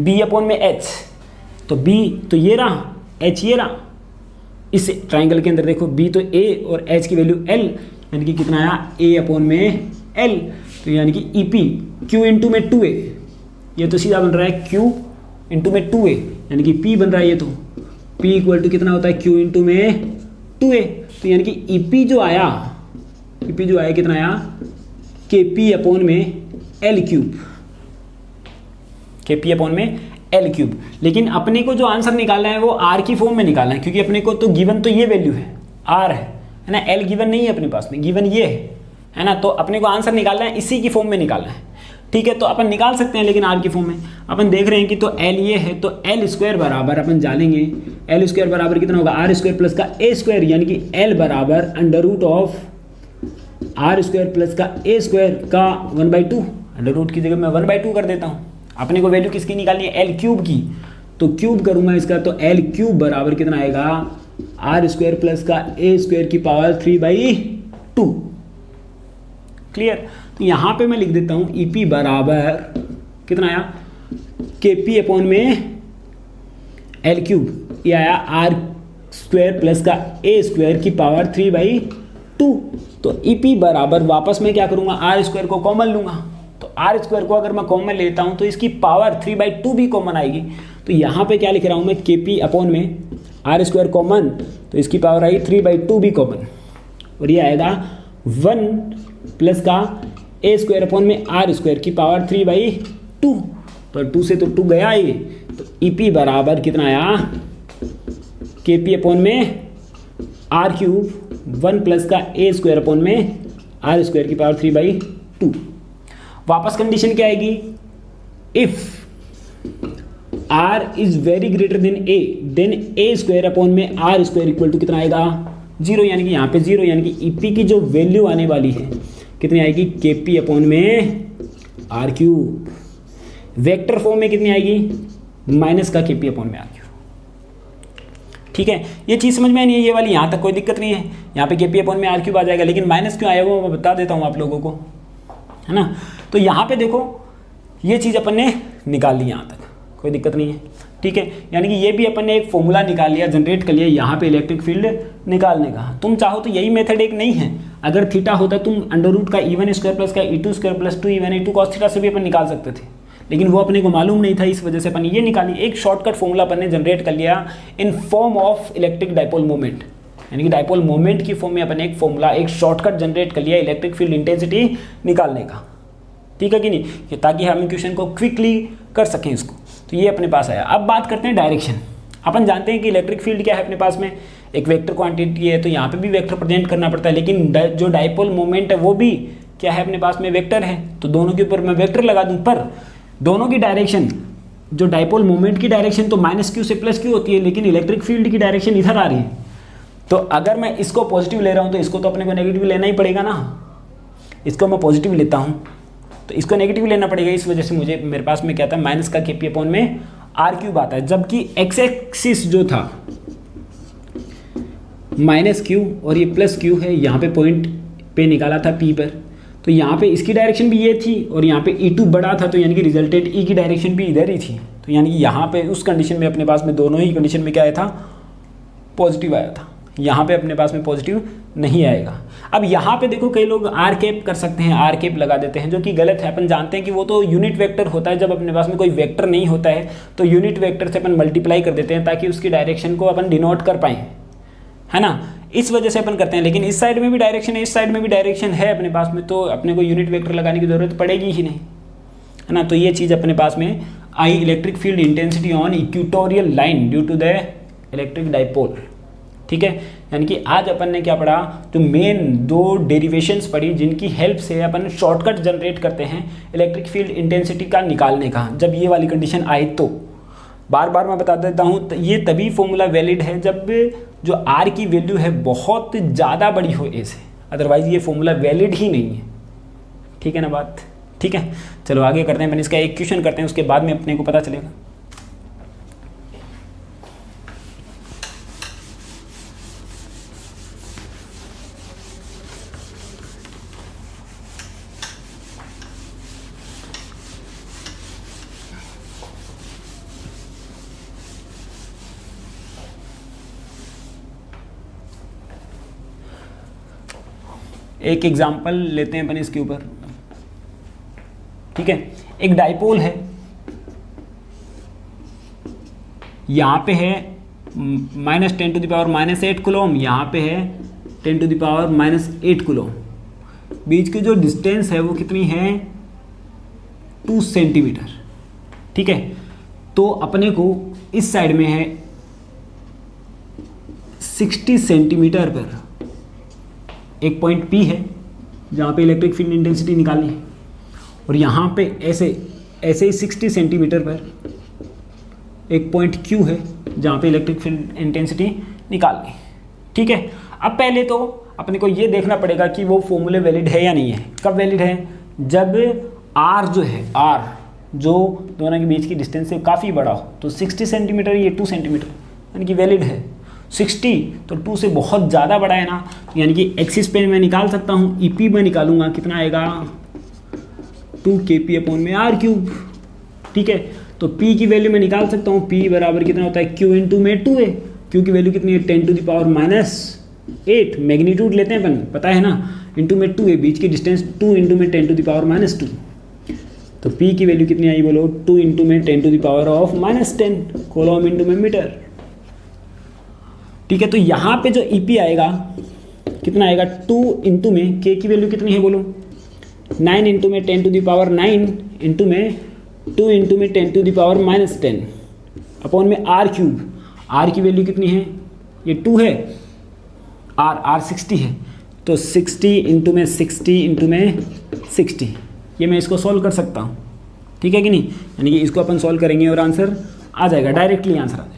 B अपॉन में H, तो B तो ये रहा, H ये रहा, इस ट्राइंगल के अंदर देखो B तो A और H की वैल्यू L, यानी कि कितना आया A अपॉन में L, तो यानी कि EP Q इंटू में 2A, ये तो सीधा बन रहा है Q इंटू में 2A, यानी कि P बन रहा है ये तो P इक्वल टू कितना होता है Q इंटू में 2A, तो यानी कि EP जो आया कितना आया KP अपॉन में L क्यूब, KP अपॉन में L क्यूब। लेकिन अपने को जो आंसर निकालना है वो R की फॉर्म में निकालना है, क्योंकि अपने को तो गिवन तो ये वैल्यू है R है ना, L गिवन नहीं है अपने पास में, गिवन ये है ना, तो अपने को आंसर निकालना है इसी की फॉर्म में निकालना है। ठीक है, तो अपन निकाल सकते हैं लेकिन R की फॉर्म में अपन देख रहे हैं कि तो L ये है, तो L स्क्वायर बराबर अपन जानेंगे L स्क्वायर बराबर कितना होगा R स्क्वायर प्लस का A स्क्वायर, यानी कि L बराबर under root of R square plus का A स्क्वायर का 1/2, अंडर रूट की जगह मैं 1/2 कर देता हूँ। अपने को वैल्यू किसकी निकालनी है L क्यूब की, तो क्यूब करूँगा इसका, तो L क्यूब बराबर कितना आएगा R स्क्वायर प्लस का A स्क्वायर की पावर 3/2। क्लियर। तो यहाँ पे मैं लिख देता हूँ EP बराबर कितना आया KP अपॉन में L क्यूब, ये आया R स्क्वायर प्लस का A स्क्वायर की पावर 3/2। तो EP बराबर वापस मैं क्या करूँगा R स्क्वायर को कॉमन लूँगा, तो R स्क्वायर को अगर मैं कॉमन लेता हूँ तो इसकी पावर 3/2 भी कॉमन आएगी। तो यहाँ पे क्या लिख रहा हूँ मैं KP अपॉन में R स्क्वायर कॉमन, तो इसकी पावर आई 3/2 भी कॉमन, और ये आएगा 1 प्लस का A स्क्वायर अपॉन में R स्क्वायर की पावर 3/2, तो 2 से तो 2 गया ये, तो EP बराबर कितना आया KP अपॉन में R क्यूब 1 प्लस का A स्क्वायर अपॉन में R स्क्वायर की पावर 3/2। वापस कंडीशन क्या आएगी, if R is very greater than A then A square upon में R स्क्वायर इक्वल टू कितना आएगा 0, यानी कि यहाँ पे 0, यानी कि EP की जो वैल्यू आने वाली है कितनी आएगी KP अपॉन में R क्यूब, वेक्टर फॉर्म में कितनी आएगी माइनस का KP अपॉन में R क्यूब। ठीक है, ये चीज़ समझ में नहीं है ये वाली, यहाँ तक कोई दिक्कत नहीं है, यहाँ पे KP अपॉन में R क्यूब आ जाएगा, लेकिन माइनस क्यों आया वो मैं बता देता हूँ आप लोगों को, है ना। तो यहाँ पे देखो ये चीज़ अपन ने निकाल ली, यहाँ तक कोई दिक्कत नहीं है। ठीक है, यानी कि ये भी अपन ने एक फॉर्मूला निकाल लिया, जनरेट कर लिया यहाँ पे इलेक्ट्रिक फील्ड निकालने का। तुम चाहो तो यही मेथड एक नहीं है, अगर थीटा होता तुम अंडर रूट का E1 स्क्वायर प्लस का E2 square plus 2E1 E2 cos theta से भी अपन निकाल सकते थे, लेकिन वो अपने को मालूम नहीं था, इस वजह से अपन ये निकाली। एक शॉर्टकट फॉर्मूला अपन ने जनरेट कर लिया in form of electric dipole moment, यानी कि डाइपोल मोमेंट की फॉर्म में अपन एक फॉर्मूला एक शॉर्टकट जनरेट कर लिया इलेक्ट्रिक फील्ड इंटेंसिटी निकालने का। ठीक है कि नहीं, ताकि हम इक्वेशन को क्विकली कर सकें इसको। तो ये अपने पास आया। अब बात करते हैं डायरेक्शन। अपन जानते हैं कि इलेक्ट्रिक फील्ड क्या है अपने पास में, एक वेक्टर क्वांटिटी है, तो यहाँ पे भी वेक्टर प्रेजेंट करना पड़ता है, लेकिन जो डाइपोल मोमेंट है वो भी क्या है अपने पास में वेक्टर है, तो दोनों के ऊपर मैं वेक्टर लगा दूं, पर दोनों की डायरेक्शन, जो डाइपोल मोमेंट की डायरेक्शन तो -q से +q होती है, लेकिन इलेक्ट्रिक फील्ड की डायरेक्शन इधर आ रही है। तो अगर मैं इसको पॉजिटिव ले रहा हूँ तो इसको तो अपने को नेगेटिव लेना ही पड़ेगा ना। इसको मैं पॉजिटिव लेता हूँ तो इसको नेगेटिव लेना पड़ेगा, इस वजह से मुझे मेरे पास में क्या था माइनस का KP अपॉन में R क्यूब आता है। जबकि एक्स एक्सिस जो था माइनस क्यू और ये प्लस क्यू है, यहाँ पे पॉइंट पे निकाला था पी पर, तो यहाँ पे इसकी डायरेक्शन भी ये थी और यहाँ पे E2 बड़ा था, तो यानी कि रिजल्टेंट E की डायरेक्शन भी इधर ही थी। तो यानी कि यहाँ पे उस कंडीशन में अपने पास में दोनों ही कंडीशन में क्या आया था, पॉजिटिव आया था। यहाँ पे अपने पास में पॉजिटिव नहीं आएगा। अब यहाँ पे देखो कई लोग आर कैप कर सकते हैं, आर कैप लगा देते हैं, जो कि गलत है। अपन जानते हैं कि वो तो यूनिट वेक्टर होता है, जब अपने पास में कोई वेक्टर नहीं होता है तो यूनिट वेक्टर से अपन मल्टीप्लाई कर देते हैं ताकि उसकी डायरेक्शन को अपन डिनोट कर पाएँ, है ना, इस वजह से अपन करते हैं। लेकिन इस साइड में भी डायरेक्शन है, इस साइड में भी डायरेक्शन है अपने पास में, तो अपने को यूनिट वेक्टर लगाने की जरूरत पड़ेगी ही नहीं, है ना। तो ये चीज़ अपने पास में आई, electric field intensity on equatorial line due to the electric dipole. ठीक है, यानी कि आज अपन ने क्या पढ़ा, जो मेन दो डेरिवेशंस पढ़ी जिनकी हेल्प से अपन शॉर्टकट जनरेट करते हैं इलेक्ट्रिक फील्ड इंटेंसिटी का निकालने का। जब ये वाली कंडीशन आए तो बार बार मैं बता देता हूँ, ये तभी फॉर्मूला वैलिड है जब जो आर की वैल्यू है बहुत ज़्यादा बड़ी हो ए से, अदरवाइज ये फॉर्मूला वैलिड ही नहीं है। ठीक है ना बात, ठीक है। चलो आगे करते हैं, मैंने इसका एक क्वेश्चन करते हैं, उसके बाद में अपने को पता चलेगा। एक एग्जाम्पल लेते हैं अपन इसके ऊपर। ठीक है, एक डाइपोल है, यहाँ पे है -10⁻⁻8 कूलम, यहाँ पे है 10⁻⁻8 कूलम। बीच की जो डिस्टेंस है वो कितनी है, 2 सेंटीमीटर। ठीक है, तो अपने को इस साइड में है 60 सेंटीमीटर पर एक पॉइंट P है जहाँ पे इलेक्ट्रिक फील्ड इंटेंसिटी निकालनी है, और यहाँ पे ऐसे ही 60 सेंटीमीटर पर एक पॉइंट Q है जहाँ पे इलेक्ट्रिक फील्ड इंटेंसिटी निकालनी है। ठीक है, अब पहले तो अपने को ये देखना पड़ेगा कि वो फॉर्मूले वैलिड है या नहीं है। कब वैलिड है, जब R जो है, R जो दोनों के बीच की डिस्टेंस से काफ़ी बड़ा हो। तो 60 सेंटीमीटर, ये 2 सेंटीमीटर, यानी कि वैलिड है। 60 तो 2 से बहुत ज़्यादा बड़ा है ना, तो यानी कि एक्सिस पे मैं निकाल सकता हूँ, EP में निकालूंगा, कितना आएगा 2kp/r³। ठीक है, तो P की वैल्यू मैं निकाल सकता हूँ, P बराबर कितना होता है, Q × में 2 है। Q की वैल्यू कितनी है, 10⁻⁸ मैग्नीट्यूड लेते हैं अपन, पता है ना, इंटू में 2 है, बीच की डिस्टेंस 2 × में 10⁻⁻2। तो P की वैल्यू कितनी आई बोलो, 2 × में 10⁻⁻10 कूलम × में मीटर। ठीक है, तो यहाँ पे जो EP आएगा कितना आएगा, 2 × में K की वैल्यू कितनी है बोलो, 9 × में 10⁻9 × में 2 × में 10⁻⁻10 अपॉन में r³। R की वैल्यू कितनी है, ये 2 है, R 60 है, तो 60 × में 60 × में 60, ये मैं इसको सॉल्व कर सकता हूँ। ठीक है कि नहीं, यानी कि इसको अपन सॉल्व करेंगे और आंसर आ जाएगा, डायरेक्टली आंसर आ जाएगा।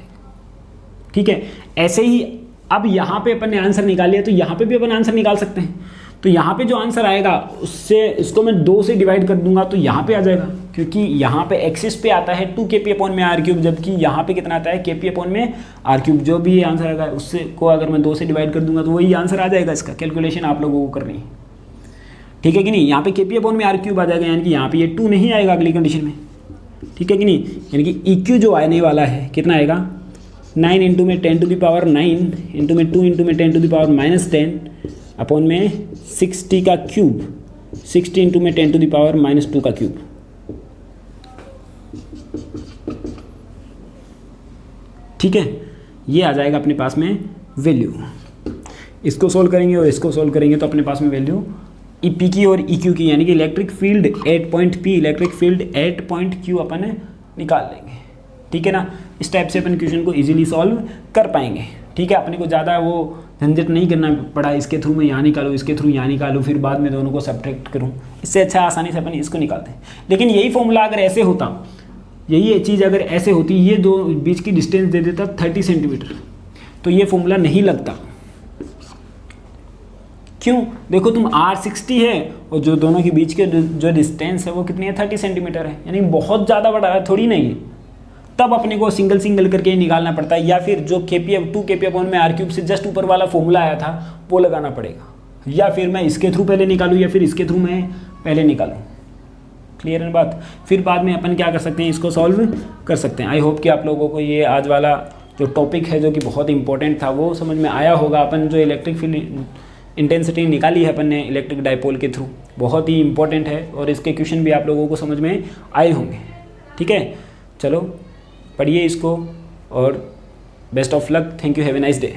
ठीक है, ऐसे ही अब यहाँ पे अपन ने आंसर निकाल लिया, तो यहाँ पे भी अपन आंसर निकाल सकते हैं। तो यहाँ पे जो आंसर आएगा उससे इसको मैं 2 से डिवाइड कर दूंगा तो यहाँ पे आ जाएगा, क्योंकि यहाँ पे एक्सिस पे आता है 2kp/r³, जबकि यहाँ पे कितना आता है kp/r³। जो भी आंसर आएगा उससे को अगर मैं 2 से डिवाइड कर दूंगा तो वही आंसर आ जाएगा। इसका कैलकुलेशन आप लोगों को करनी है, ठीक है कि नहीं। यहाँ पे kp/r³ आ जाएगा, यानी कि यहाँ पे ये 2 नहीं आएगा अगली कंडीशन में, ठीक है कि नहीं। यानी कि EQ जो आने वाला है कितना आएगा, 9 × में 10⁻9 × में 2 × में 10⁻10 अपॉन में 60 का क्यूब, 60 × में 10⁻2 का क्यूब। ठीक है, ये आ जाएगा अपने पास में वैल्यू। इसको सोल्व करेंगे और इसको सोल्व करेंगे तो अपने पास में वैल्यू EP की और EQ की, यानी कि electric field eight point P, electric field eight point Q अपन निकाल लेंगे। ठीक है ना, इस टाइप से अपन क्वेश्चन को इजीली सॉल्व कर पाएंगे। ठीक है, अपने को ज़्यादा वो झंझट नहीं करना पड़ा, इसके थ्रू मैं यहाँ निकालूँ, इसके थ्रू यहाँ निकालूँ, फिर बाद में दोनों को सब्ट्रैक्ट करूँ। इससे अच्छा आसानी से अपन इसको निकालते हैं। लेकिन यही फॉर्मूला अगर ऐसे होता, यही चीज़ अगर ऐसे होती, ये दो बीच की डिस्टेंस दे देता 30 सेंटीमीटर, तो ये फॉर्मूला नहीं लगता। क्यों, देखो तुम R 60 है और जो दोनों के बीच के जो डिस्टेंस है वो कितनी है, 30 सेंटीमीटर है, यानी बहुत ज़्यादा बड़ा है, थोड़ी नहीं है। तब अपने को सिंगल सिंगल करके निकालना पड़ता है, या फिर जो KP 2 में R³ से जस्ट ऊपर वाला फॉर्मूला आया था वो लगाना पड़ेगा, या फिर मैं इसके थ्रू पहले निकालूँ या फिर इसके थ्रू मैं पहले निकालूँ। क्लियर है बात। फिर बाद में अपन क्या कर सकते हैं, इसको सॉल्व कर सकते हैं। आई होप कि आप लोगों को ये आज वाला जो टॉपिक है जो कि बहुत इंपॉर्टेंट था वो समझ में आया होगा। अपन जो इलेक्ट्रिक फील्ड इंटेंसिटी निकाली है अपन ने इलेक्ट्रिक डाइपोल के थ्रू, बहुत ही इंपॉर्टेंट है और इसके क्वेश्चन भी आप लोगों को समझ में आए होंगे। ठीक है, चलो पढ़िए इसको और best of luck. Thank you, have a nice day.